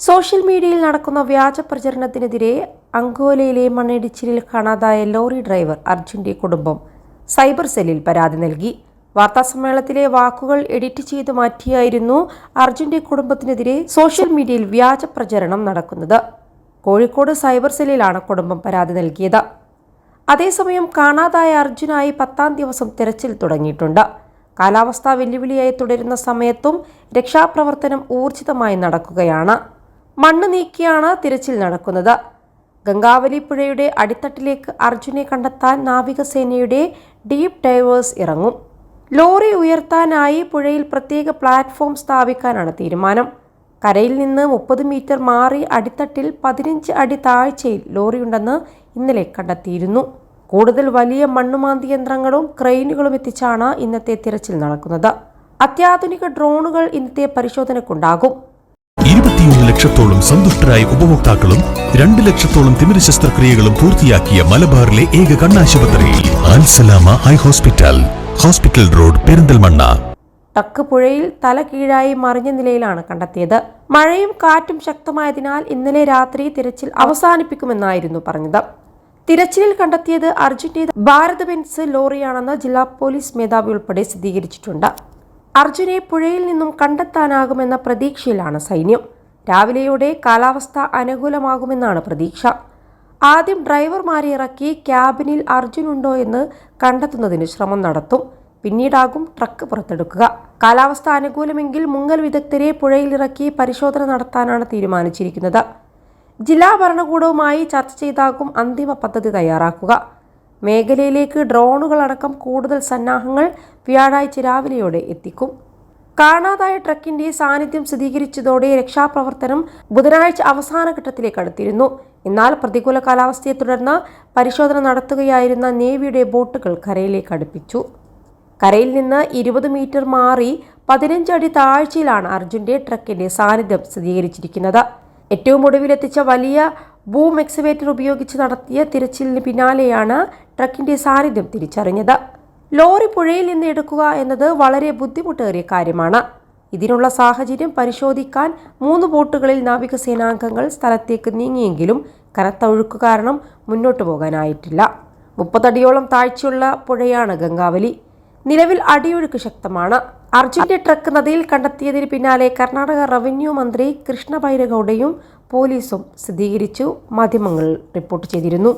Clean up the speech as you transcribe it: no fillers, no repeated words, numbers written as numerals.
Social മീഡിയയിൽ നടക്കുന്ന വ്യാജ പ്രചരണത്തിനെതിരെ അങ്കോലയിലെ മണ്ണിടിച്ചിലിൽ കാണാതായ ലോറി ഡ്രൈവർ അർജുന്റെ കുടുംബം സൈബർ സെല്ലിൽ പരാതി നൽകി. വാർത്താസമ്മേളനത്തിലെ വാക്കുകൾ എഡിറ്റ് ചെയ്ത് മാറ്റിയായിരുന്നു അർജുന്റെ കുടുംബത്തിനെതിരെ സോഷ്യൽ മീഡിയയിൽ വ്യാജ പ്രചരണം നടക്കുന്നത്. കോഴിക്കോട് സൈബർ സെല്ലിലാണ് കുടുംബം പരാതി നൽകിയത്. അതേസമയം കാണാതായ അർജുനായി 10ാം ദിവസം തെരച്ചിൽ തുടങ്ങിയിട്ടുണ്ട്. കാലാവസ്ഥാ വെല്ലുവിളിയായി തുടരുന്ന സമയത്തും രക്ഷാപ്രവർത്തനം ഊർജിതമായി നടക്കുകയാണ്. മണ്ണ് നീക്കിയാണ് തിരച്ചിൽ നടക്കുന്നത്. ഗംഗാവലി പുഴയുടെ അടിത്തട്ടിലേക്ക് അർജുനെ കണ്ടെത്താൻ നാവികസേനയുടെ ഡീപ് ഡൈവേഴ്സ് ഇറങ്ങും. ലോറി ഉയർത്താനായി പുഴയിൽ പ്രത്യേക പ്ലാറ്റ്ഫോം സ്ഥാപിക്കാനാണ് തീരുമാനം. കരയിൽ നിന്ന് 30 മീറ്റർ മാറി അടിത്തട്ടിൽ 15 അടി താഴ്ചയിൽ ലോറിയുണ്ടെന്ന് ഇന്നലെ കണ്ടെത്തിയിരുന്നു. കൂടുതൽ വലിയ മണ്ണുമാന്തി യന്ത്രങ്ങളും ക്രെയിനുകളും എത്തിച്ചാണ് ഇന്നത്തെ തിരച്ചിൽ നടക്കുന്നത്. അത്യാധുനിക ഡ്രോണുകൾ ഇന്നത്തെ പരിശോധനയ്ക്കുണ്ടാകും. 21 ലക്ഷത്തോളം സന്തുഷ്ടരായ ഉപഭോക്താക്കളും 2 ലക്ഷത്തോളം തിമിര ശസ്ത്രക്രിയകളും പൂർത്തിയാക്കിയ മലബാറിലെ ഏക കണ്ണാശുപത്രി Al Salama high hospital, hospital road, Perinthalmanna. Truck പുഴയിൽ തല കീഴായി മറിഞ്ഞ നിലയിലാണ് കണ്ടെത്തിയത്. മഴയും കാറ്റും ശക്തമായതിനാൽ ഇന്നലെ രാത്രി തിരച്ചിൽ അവസാനിപ്പിക്കുമെന്നായിരുന്നു പറഞ്ഞത്. തിരച്ചിലിൽ കണ്ടെത്തിയത് അർജുന്റെ ഭാരത് ബെൻസ് ലോറിയാണെന്ന് ജില്ലാ പോലീസ് മേധാവി ഉൾപ്പെടെ സ്ഥിരീകരിച്ചിട്ടുണ്ട്. അർജുനെ പുഴയിൽ നിന്നും കണ്ടെത്താനാകുമെന്ന പ്രതീക്ഷയിലാണ് സൈന്യം. രാവിലെയോടെ കാലാവസ്ഥ അനുകൂലമാകുമെന്നാണ് പ്രതീക്ഷ. ആദ്യം ഡ്രൈവർമാരെ ഇറക്കി ക്യാബിനിൽ അർജുൻ ഉണ്ടോ എന്ന് കണ്ടെത്തുന്നതിന് ശ്രമം നടത്തും. പിന്നീടാകും ട്രക്ക് പുറത്തെടുക്കുക. കാലാവസ്ഥ അനുകൂലമെങ്കിൽ മുങ്ങൽ വിദഗ്ധരെ പുഴയിലിറക്കി പരിശോധന നടത്താനാണ് തീരുമാനിച്ചിരിക്കുന്നത്. ജില്ലാ ഭരണകൂടവുമായി ചർച്ച ചെയ്താകും അന്തിമ പദ്ധതി തയ്യാറാക്കുക. മേഖലയിലേക്ക് ഡ്രോണുകളടക്കം കൂടുതൽ സന്നാഹങ്ങൾ വ്യാഴാഴ്ച രാവിലെയോടെ എത്തിക്കും. കാണാതായ ട്രക്കിന്റെ സാന്നിധ്യം സ്ഥിരീകരിച്ചതോടെ രക്ഷാപ്രവർത്തനം ബുധനാഴ്ച അവസാന ഘട്ടത്തിലേക്ക് അടുത്തിരുന്നു. എന്നാൽ പ്രതികൂല കാലാവസ്ഥയെ തുടർന്ന് പരിശോധന നടത്തുകയായിരുന്ന നേവിയുടെ ബോട്ടുകൾ കരയിലേക്ക് അടുപ്പിച്ചു. കരയിൽ നിന്ന് 20 മീറ്റർ മാറി 15 അടി താഴ്ചയിലാണ് അർജുന്റെ ട്രക്കിന്റെ സാന്നിധ്യം സ്ഥിരീകരിച്ചിരിക്കുന്നത്. ഏറ്റവും ഒടുവിലെത്തിച്ച വലിയ ബൂം എക്സ്കവേറ്റർ ഉപയോഗിച്ച് നടത്തിയ തിരച്ചിലിന് പിന്നാലെയാണ് ട്രക്കിന്റെ സാന്നിധ്യം തിരിച്ചറിഞ്ഞത്. ലോറി പുഴയിൽ നിന്ന് എടുക്കുക എന്നത് വളരെ ബുദ്ധിമുട്ടേറിയ കാര്യമാണ്. ഇതിനുള്ള സാഹചര്യം പരിശോധിക്കാൻ 3 ബോട്ടുകളിൽ നാവികസേനാംഗങ്ങൾ സ്ഥലത്തേക്ക് നീങ്ങിയെങ്കിലും കനത്ത ഒഴുക്ക് കാരണം മുന്നോട്ടു പോകാനായിട്ടില്ല. 30 അടിയോളം താഴ്ചയുള്ള പുഴയാണ് ഗംഗാവലി. നിലവിൽ അടിയൊഴുക്ക് ശക്തമാണ്. അർജുന്റെ ട്രക്ക് നദിയിൽ കണ്ടെത്തിയതിന് പിന്നാലെ കർണാടക റവന്യൂ മന്ത്രി കൃഷ്ണ ബൈരഗൌഡയും പോലീസും സ്ഥിരീകരിച്ചു മാധ്യമങ്ങൾ റിപ്പോർട്ട് ചെയ്തിരുന്നു.